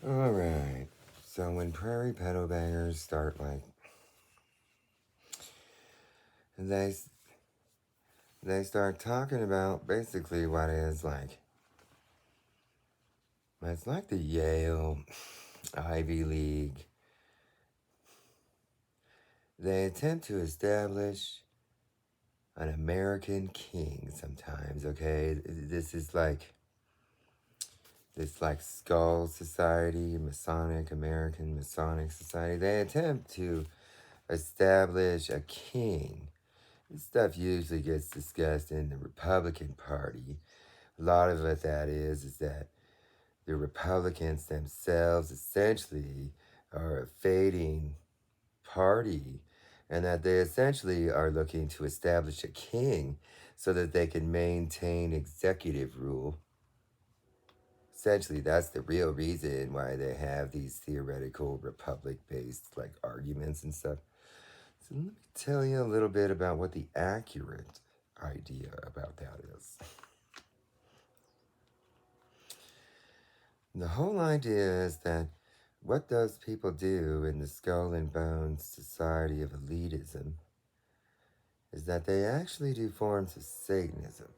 Alright, so when prairie pedal bangers start they they start talking about basically what is it's like the Yale Ivy League. They attempt to establish an American king sometimes, okay? This is like this Skull Society, American Masonic Society. They attempt to establish a king. This stuff usually gets discussed in the Republican Party. A lot of what that is that the Republicans themselves essentially are a fading party, and that they essentially are looking to establish a king so that they can maintain executive rule. Essentially, that's the real reason why they have these theoretical republic based arguments and stuff. So let me tell you a little bit about what the accurate idea about that is. The whole idea is that what those people do in the skull and bones society of elitism is that they actually do forms of Satanism.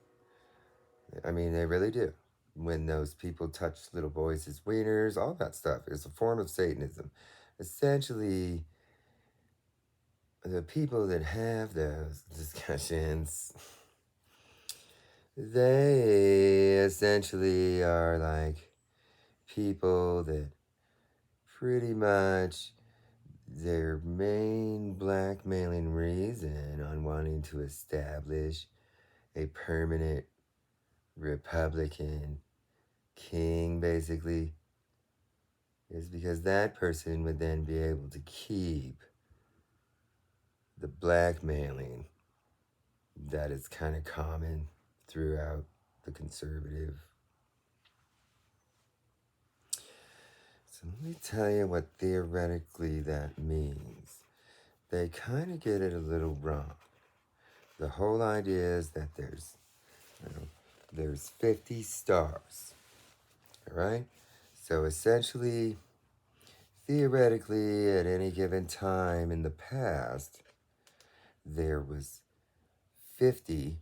I mean, they really do. When those people touch little boys' wieners, all that stuff is a form of Satanism. Essentially, the people that have those discussions, they essentially are people that pretty much their main blackmailing reason on wanting to establish a permanent Republican king, basically, is because that person would then be able to keep the blackmailing that is kind of common throughout the conservative. So let me tell you what theoretically that means. They kind of get it a little wrong. The whole idea is that there's 50 stars, all right? So essentially, theoretically, at any given time in the past, there was 50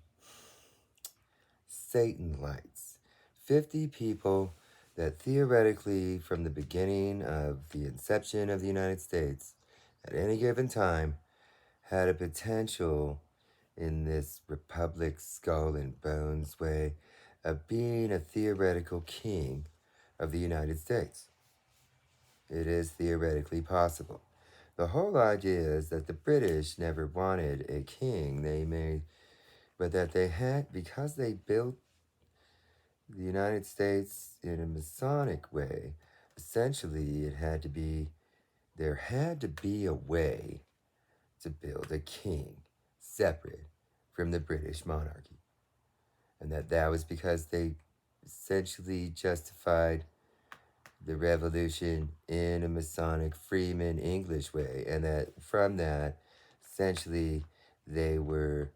Satan lights, 50 people that theoretically, from the beginning of the inception of the United States, at any given time, had a potential in this republic skull and bones way of being a theoretical king of the United States. It is theoretically possible. The whole idea is that the British never wanted a king. But that they had, because they built the United States in a Masonic way, essentially there had to be a way to build a king separate from the British monarchy. And that was because they essentially justified the revolution in a Masonic Freeman English way. And that from that, essentially, they were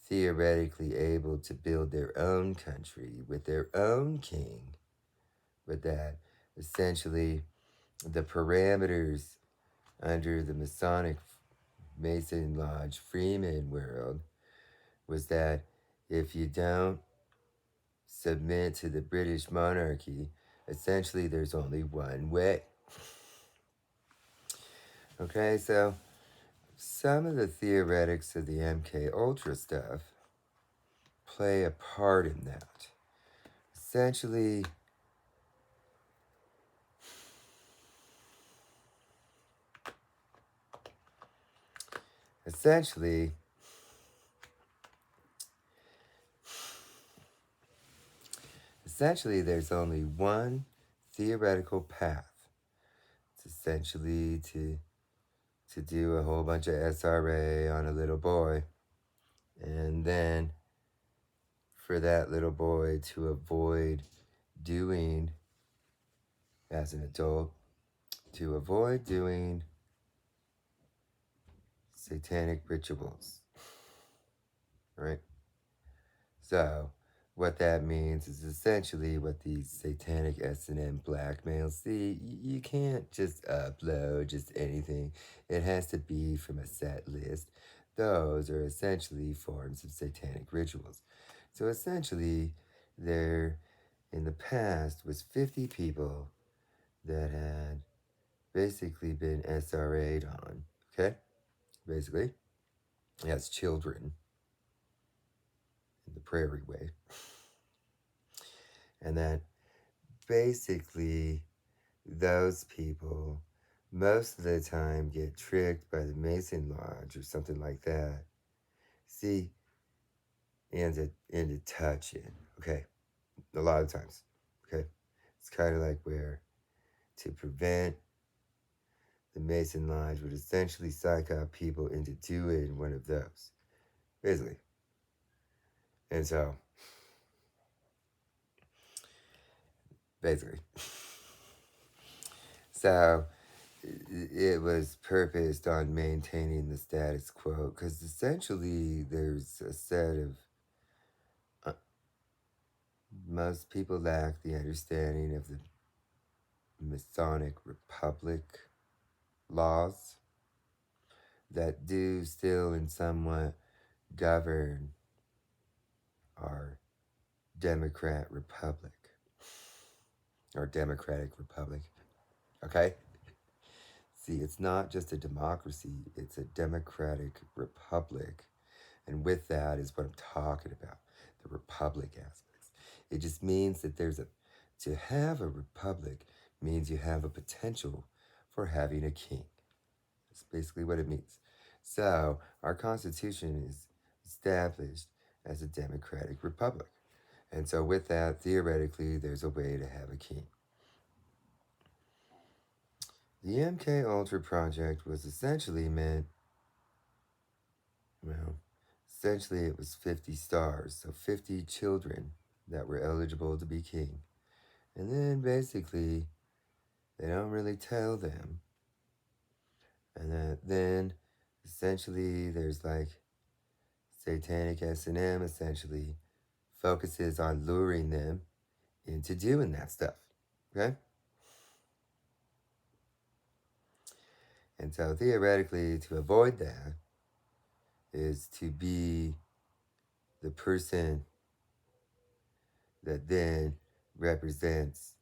theoretically able to build their own country with their own king. But that essentially the parameters under the Masonic Mason Lodge Freeman world was that if you don't submit to the British monarchy, essentially there's only one way. Okay, so some of the theoretics of the MK Ultra stuff play a part in that. Essentially, essentially, essentially, there's only one theoretical path. It's essentially to do a whole bunch of SRA on a little boy, and then for that little boy to avoid doing, as an adult, to avoid doing satanic rituals, right? So what that means is essentially what these satanic S&M blackmails see. You can't just upload just anything. It has to be from a set list. Those are essentially forms of satanic rituals. So essentially, there in the past was 50 people that had basically been SRA'd on, okay? Basically, as children in the prairie way. And that basically those people most of the time get tricked by the Mason Lodge or something like that. See, into touching. Okay, a lot of times. Okay, it's kind of like where to prevent the Mason Lodge would essentially psych out people into doing one of those, basically. And so, basically, so it was purposed on maintaining the status quo because essentially there's a set of most people lack the understanding of the Masonic Republic laws that do still in somewhat govern our Democrat Republic, our Democratic Republic. Okay? See, it's not just a democracy, it's a democratic republic. And with that is what I'm talking about, the republic aspects. It just means that to have a republic means you have a potential for having a king. That's basically what it means. So, our Constitution is established as a democratic republic. And so, with that, theoretically, there's a way to have a king. The MK Ultra project was essentially meant, well, essentially it was 50 stars, so 50 children that were eligible to be king. And then basically, they don't really tell them. And then essentially there's like satanic S&M essentially focuses on luring them into doing that stuff. Okay? And so theoretically, to avoid that is to be the person that then represents,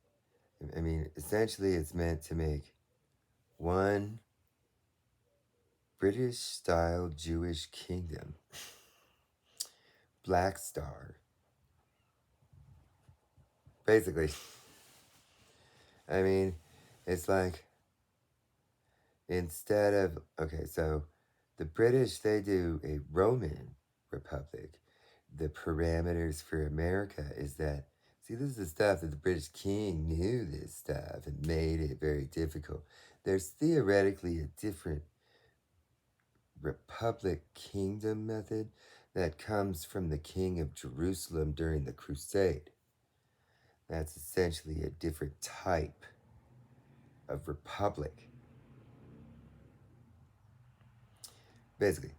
I mean, essentially it's meant to make one British style Jewish kingdom, Black Star. Basically, I mean, it's like instead of, okay, so the British, they do a Roman Republic. The parameters for America is that, see, this is the stuff that the British king knew this stuff and made it very difficult. There's theoretically a different Republic kingdom method that comes from the king of Jerusalem during the Crusade. That's essentially a different type of republic, basically.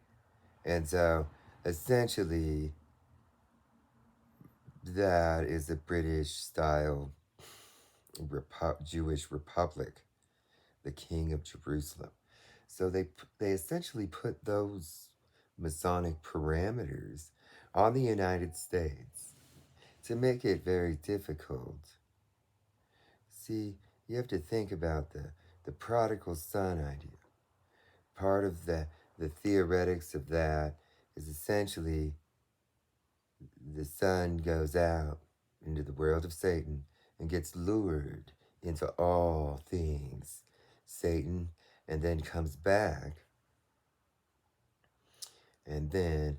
And so, essentially, that is a British style Jewish republic, the king of Jerusalem. So they essentially put those Masonic parameters on the United States to make it very difficult. See, you have to think about the prodigal son idea. Part of the theoretics of that is essentially the son goes out into the world of Satan and gets lured into all things Satan, and then comes back, and then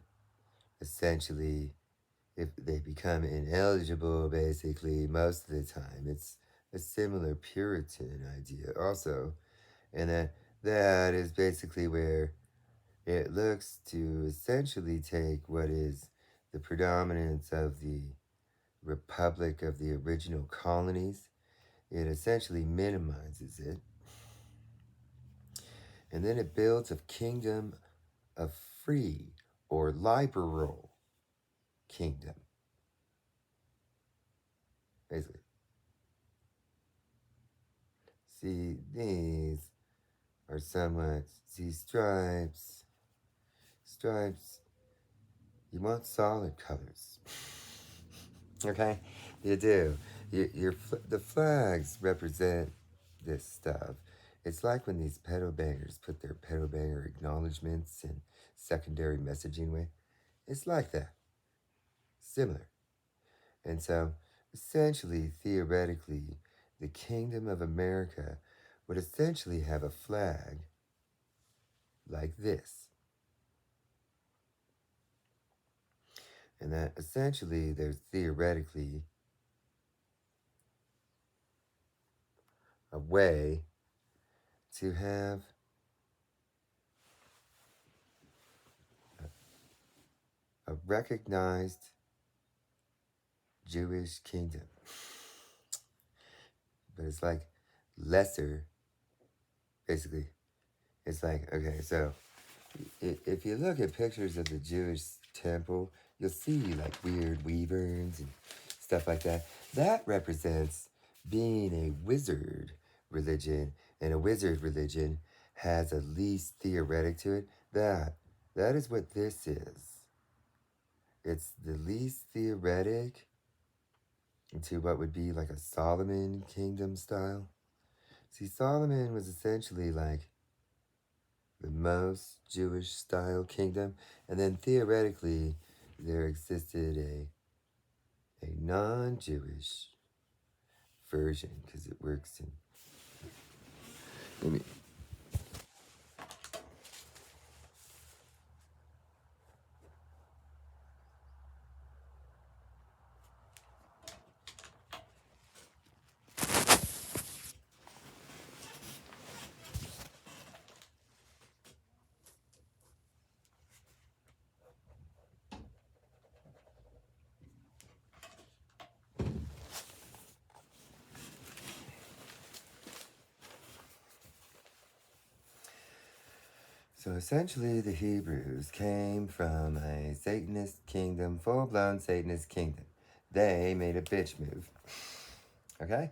essentially if they become ineligible basically most of the time. It's a similar Puritan idea also, and that is basically where it looks to essentially take what is the predominance of the Republic of the original colonies. It essentially minimizes it. And then it builds a kingdom of free or liberal kingdom. basically. See, these are somewhat, see, stripes, stripes, you want solid colors, okay? You do. The flags represent this stuff. It's like when these pedal bangers put their pedal banger acknowledgments and secondary messaging way. It's like that, similar. And so, essentially, theoretically, the Kingdom of America would essentially have a flag like this. And that essentially there's theoretically a way to have a recognized Jewish kingdom. But it's like lesser, basically. It's like, okay, so if you look at pictures of the Jewish temple, you'll see like weird weaverns and stuff like that. That represents being a wizard religion, and a wizard religion has a least theoretic to it. That is what this is. It's the least theoretic to what would be like a Solomon kingdom style. See, Solomon was essentially like the most Jewish style kingdom, and then theoretically there existed a non-Jewish version because it works in. Let me. So essentially, the Hebrews came from a Satanist kingdom, full-blown Satanist kingdom. They made a bitch move. Okay?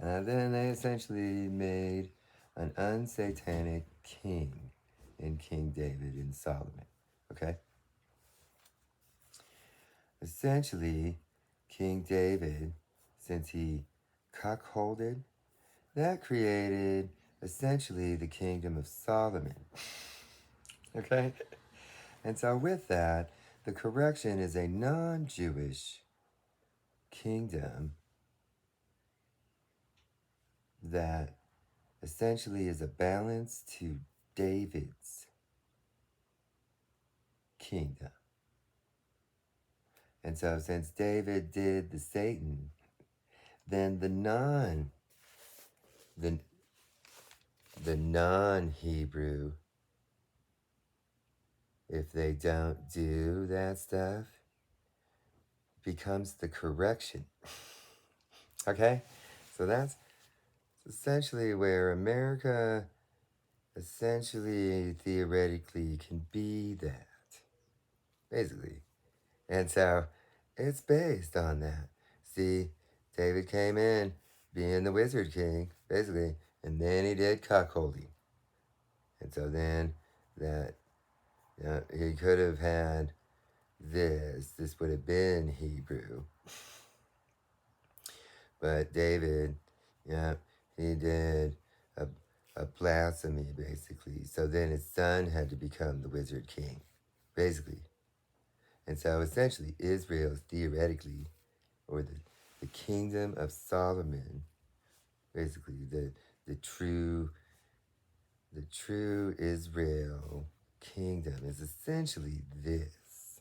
Then they essentially made an unsatanic king in King David and Solomon. Okay? Essentially, King David, since he cuckolded, that created essentially the kingdom of Solomon. Okay? And so with that, the correction is a non-Jewish kingdom that essentially is a balance to David's kingdom. And so since David did the Satan, then the non-Hebrew, if they don't do that stuff, becomes the correction. Okay? So that's essentially where America essentially theoretically can be that. Basically. And so it's based on that. See, David came in being the Wizard King, basically, and then he did cuckolding. And so then that he could have had this would have been Hebrew. But David, yeah, he did a blasphemy, basically. So then his son had to become the Wizard King, basically. And so essentially, Israel is theoretically, or the kingdom of Solomon, basically the true Israel kingdom is essentially this.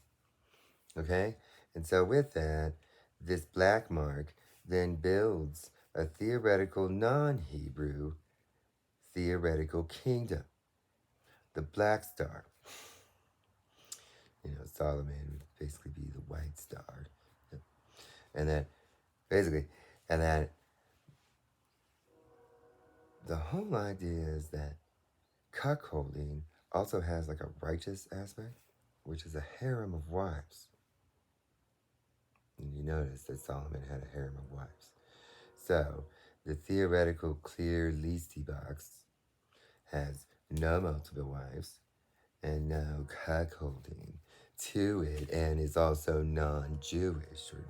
Okay? And so with that, this black mark then builds a theoretical non-Hebrew theoretical kingdom. The black star. Solomon would basically be the white star. And that basically, and that the whole idea is that cuckolding also has like a righteous aspect, which is a harem of wives. And you notice that Solomon had a harem of wives. So, the theoretical clear Listi box has no multiple wives and no cuckolding to it, and is also non-Jewish or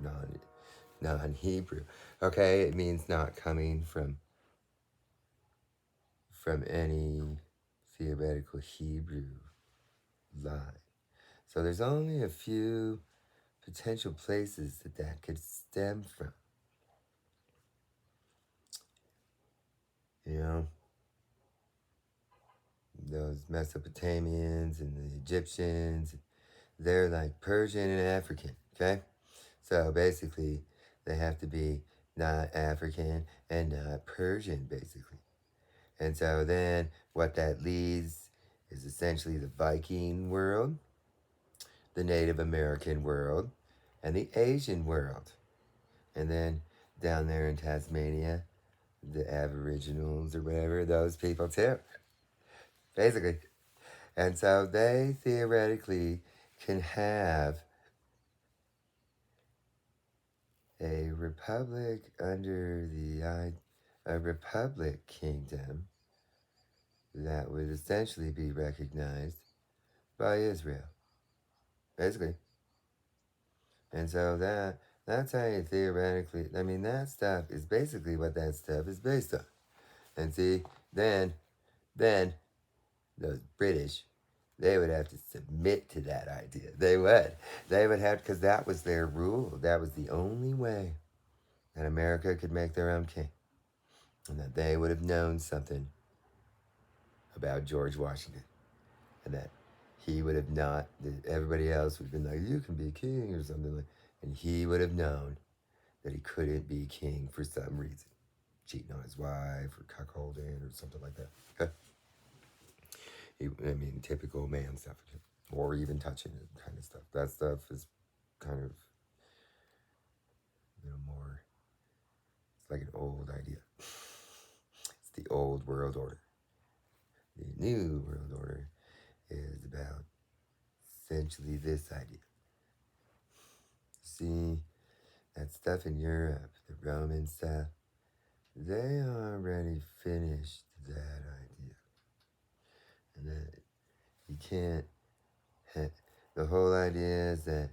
non-Hebrew. Okay, it means not coming from any theoretical Hebrew line. So there's only a few potential places that could stem from. You know, those Mesopotamians and the Egyptians, they're like Persian and African, okay? So basically, they have to be not African and not Persian, basically. And so then what that leads is essentially the Viking world, the Native American world, and the Asian world. And then down there in Tasmania, the Aboriginals or whatever, those people too, basically. And so they theoretically can have a republic under a republic kingdom that would essentially be recognized by Israel, basically. And so that's how you theoretically. I mean, that stuff is basically what that stuff is based on. And see, then those British, they would have to submit to that idea. They would have, because that was their rule. That was the only way that America could make their own king, and that they would have known something about George Washington, and that he would have not. That everybody else would have been like, "You can be king" or something like, and he would have known that he couldn't be king for some reason, cheating on his wife or cuckolding or something like that. Okay? I mean, typical man stuff, or even touching it kind of stuff. That stuff is kind of a little more. It's like an old idea. It's the old world order. The new world order is about essentially this idea. See, that stuff in Europe, the Roman stuff, they already finished that idea. And that you can't. The whole idea is that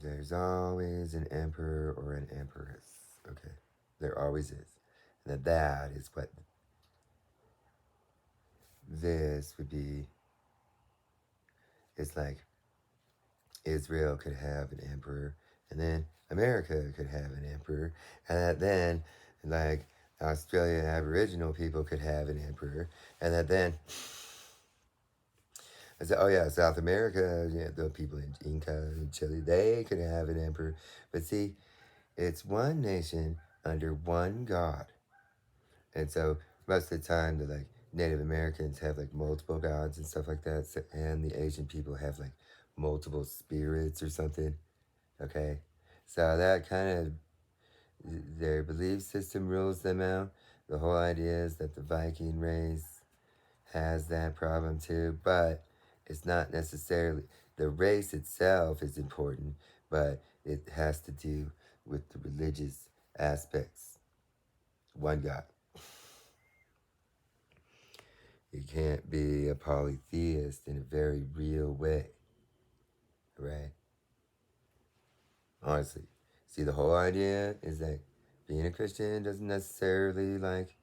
there's always an emperor or an empress. Okay? There always is. And that is what this would be. It's like Israel could have an emperor, and then America could have an emperor, and that then, like, Australian Aboriginal people could have an emperor, and that then, I said, oh yeah, South America, yeah, the people in Inca and Chile, they could have an emperor. But see, it's one nation under one God. And so most of the time, the like Native Americans have like multiple gods and stuff like that, so, and the Asian people have like multiple spirits or something. Okay, so that kind of their belief system rules them out. The whole idea is that the Viking race has that problem too, but it's not necessarily the race itself is important, but it has to do with the religious aspects. One God. You can't be a polytheist in a very real way, right? Honestly. See, the whole idea is that being a Christian doesn't necessarily like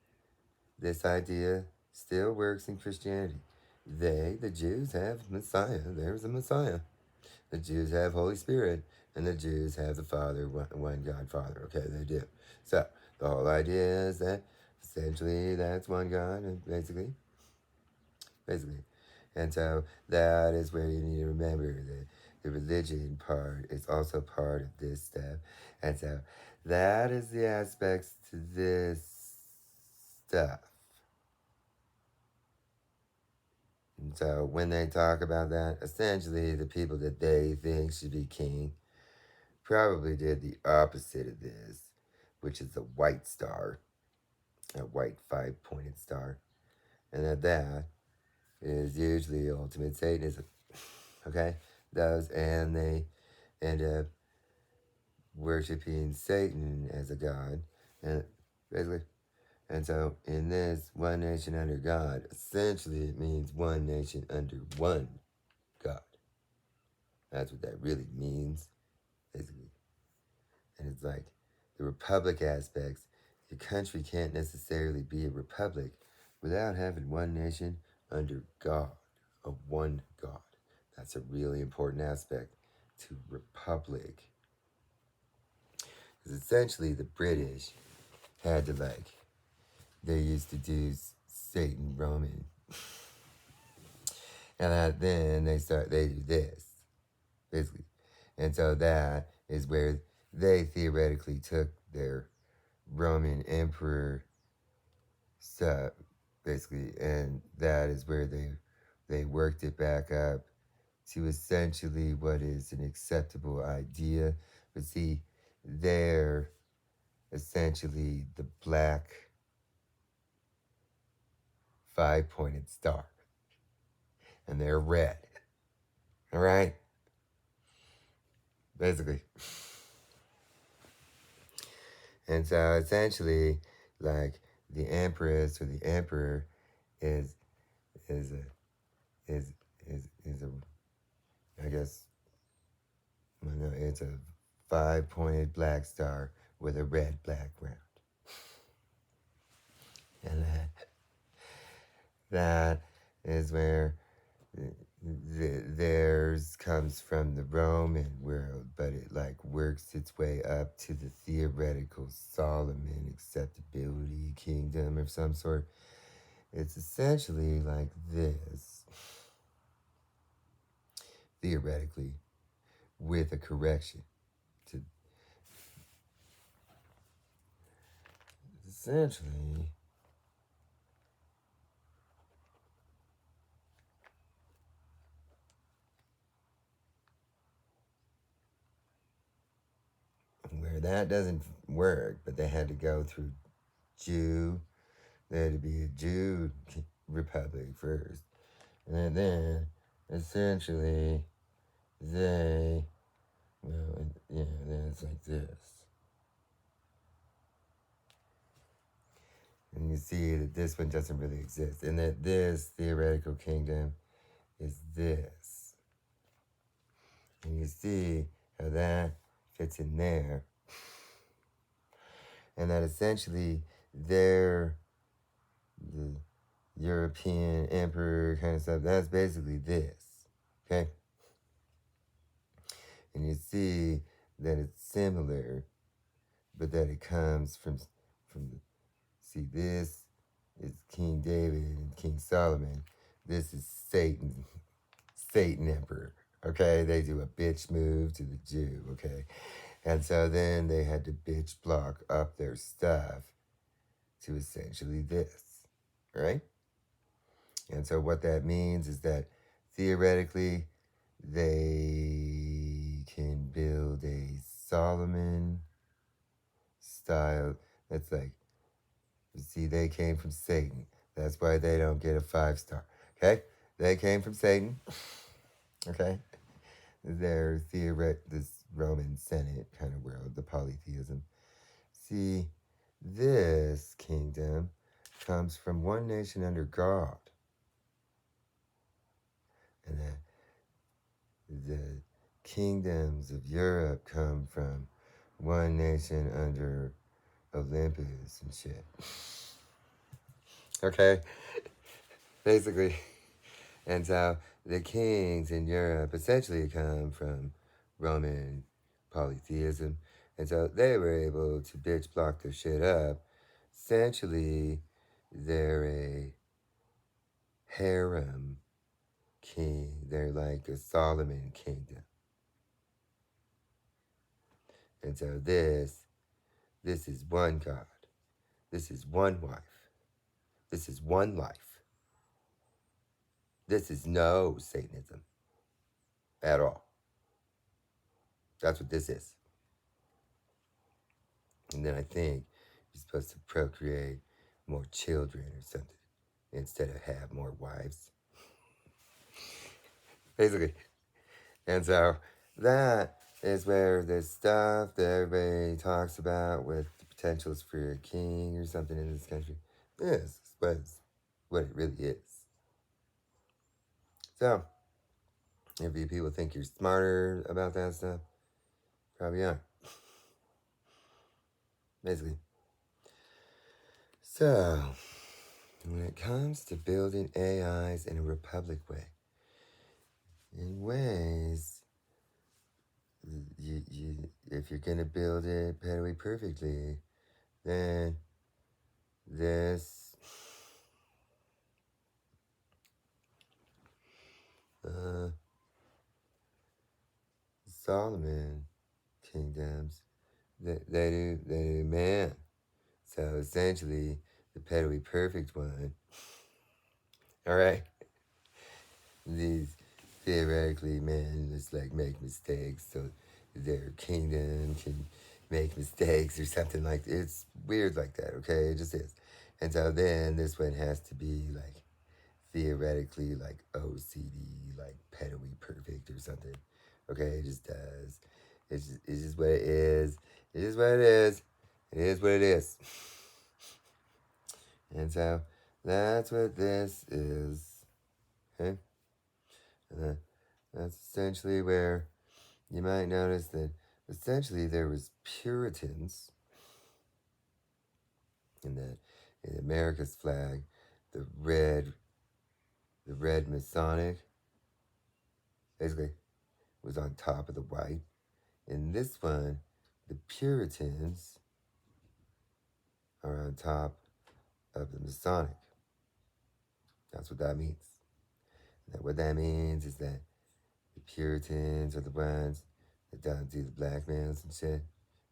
this idea still works in Christianity. The Jews, have Messiah. There's a Messiah. The Jews have Holy Spirit, and the Jews have the Father, one God Father. Okay, they do. So, the whole idea is that essentially that's one God, and basically. And so that is where you need to remember that the religion part is also part of this stuff. And so that is the aspects to this stuff. And so when they talk about that, essentially the people that they think should be king probably did the opposite of this, which is a white star, a white 5-pointed star. And that is usually ultimate Satanism. Okay? Those, and they end up worshiping Satan as a god, and basically, and so in this one nation under God, essentially it means one nation under one God. That's what that really means, basically. And it's like the republic aspects. Your country can't necessarily be a republic without having one nation under God, a one God. That's a really important aspect to republic. Because essentially the British had to they used to do Satan Roman. And then they do this, basically. And so that is where they theoretically took their Roman emperor stuff, basically, and that is where they worked it back up to essentially what is an acceptable idea. But see, they're essentially the black 5-pointed star, and they're red. All right, basically. And so essentially, like the empress or the emperor is is a is a, I guess, well, no, it's a 5-pointed black star with a red background, and that is where theirs comes from the Roman world, but it works its way up to the theoretical Solomon acceptability kingdom of some sort. It's essentially like this, theoretically, with a correction to essentially where that doesn't work, but they had to go through Jew. They had to be a Jew republic first, and then essentially they, well, yeah, then it's like this. And you see that this one doesn't really exist, and that this theoretical kingdom is this. And you see how that fits in there. And that essentially they're the European emperor kind of stuff. That's basically this. Okay? And you see that it's similar, but that it comes from the, see, this is King David and King Solomon. This is Satan Emperor. Okay, they do a bitch move to the Jew. Okay, and so then they had to bitch block up their stuff to essentially this, right? And so what that means is that theoretically they can build a Solomon style. That's like, see, they came from Satan. That's why they don't get a 5-star. Okay, they came from Satan. Okay, their this Roman Senate kind of world, the polytheism. See, this kingdom comes from one nation under God, and the kingdoms of Europe come from one nation under Olympus and shit. Okay, basically. And so the kings in Europe essentially come from Roman polytheism. And so they were able to bitch block their shit up. Essentially, they're a harem king. They're like a Solomon kingdom. And so this is one God. This is one wife. This is one life. This is no Satanism at all. That's what this is. And then I think you're supposed to procreate more children or something instead of have more wives. Basically. And so that is where this stuff that everybody talks about with the potentials for a king or something in this country is what it really is. So, if you people think you're smarter about that stuff, probably aren't. Basically. So, when it comes to building AIs in a republic way, in ways, if you're gonna build it pedagogy perfectly, then this Solomon kingdoms, they do man. So essentially, the pedagogy perfect one. All right, these theoretically men just like make mistakes, so their kingdom can make mistakes or something like that. It's weird like that. Okay, it just is. And so then this one has to be like theoretically like OCD, like pedagogy perfect or something. Okay, it just does. It's just what it is. It is what it is. It is what it is. And so that's what this is. Okay? And that's essentially where you might notice that essentially there was Puritans in that in America's flag, the red Masonic basically was on top of the white. In this one, the Puritans are on top of the Masonic. That's what that means. And what that means is that the Puritans are the ones that don't do the blackmails and shit.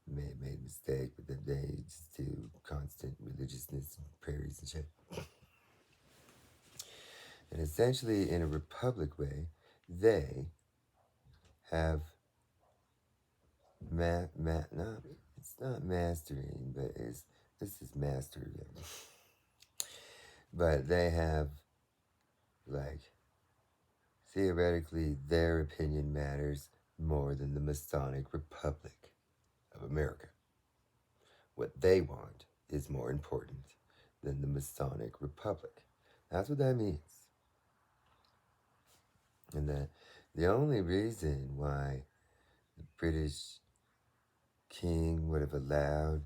Made a mistake, but then they just do constant religiousness and prayers and shit. And essentially, in a republic way, they have no, it's not mastering, but this is mastery. But they have like theoretically their opinion matters more than the Masonic Republic of America. What they want is more important than the Masonic Republic. That's what that means. And that the only reason why the British king would have allowed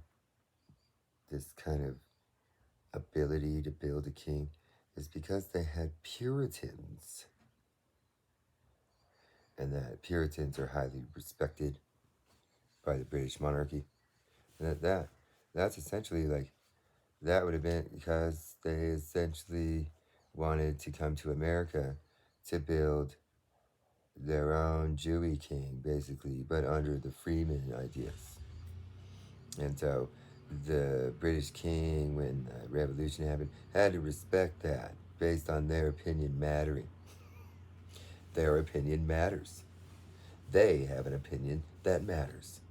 this kind of ability to build a king is because they had Puritans. And that Puritans are highly respected by the British monarchy. And that's essentially like that would have been because they essentially wanted to come to America to build their own Jewy king, basically, but under the Freeman ideas. And so the British king, when the revolution happened, had to respect that based on their opinion mattering. Their opinion matters. They have an opinion that matters.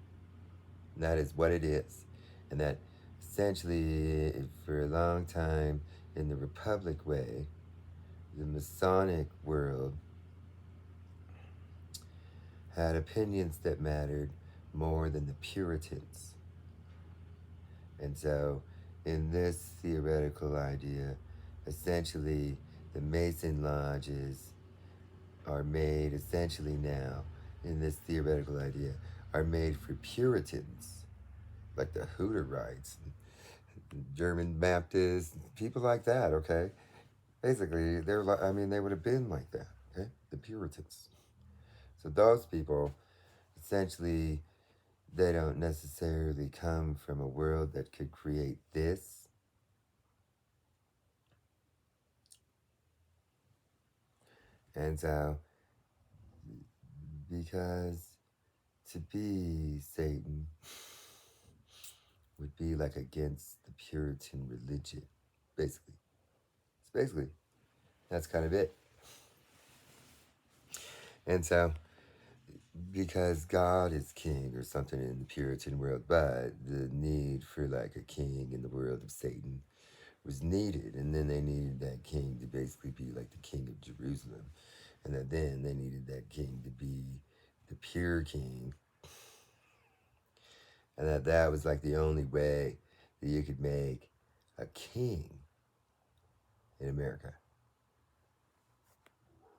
And that is what it is. And that essentially, for a long time in the Republic way, the Masonic world had opinions that mattered more than the Puritans. And so, in this theoretical idea, essentially the Mason lodges are made essentially now, in this theoretical idea, are made for Puritans, like the Hutterites, German Baptists, people like that, okay? Basically, they're like, I mean, they would have been like that, okay? The Puritans. So those people, essentially, they don't necessarily come from a world that could create this. And so, because to be Satan would be like against the Puritan religion, basically. So basically, that's kind of it. And so, because God is king or something in the Puritan world, but the need for like a king in the world of Satan was needed. And then they needed that king to basically be like the king of Jerusalem. And then they needed that king to be the pure king. and that was like the only way that you could make a king in America.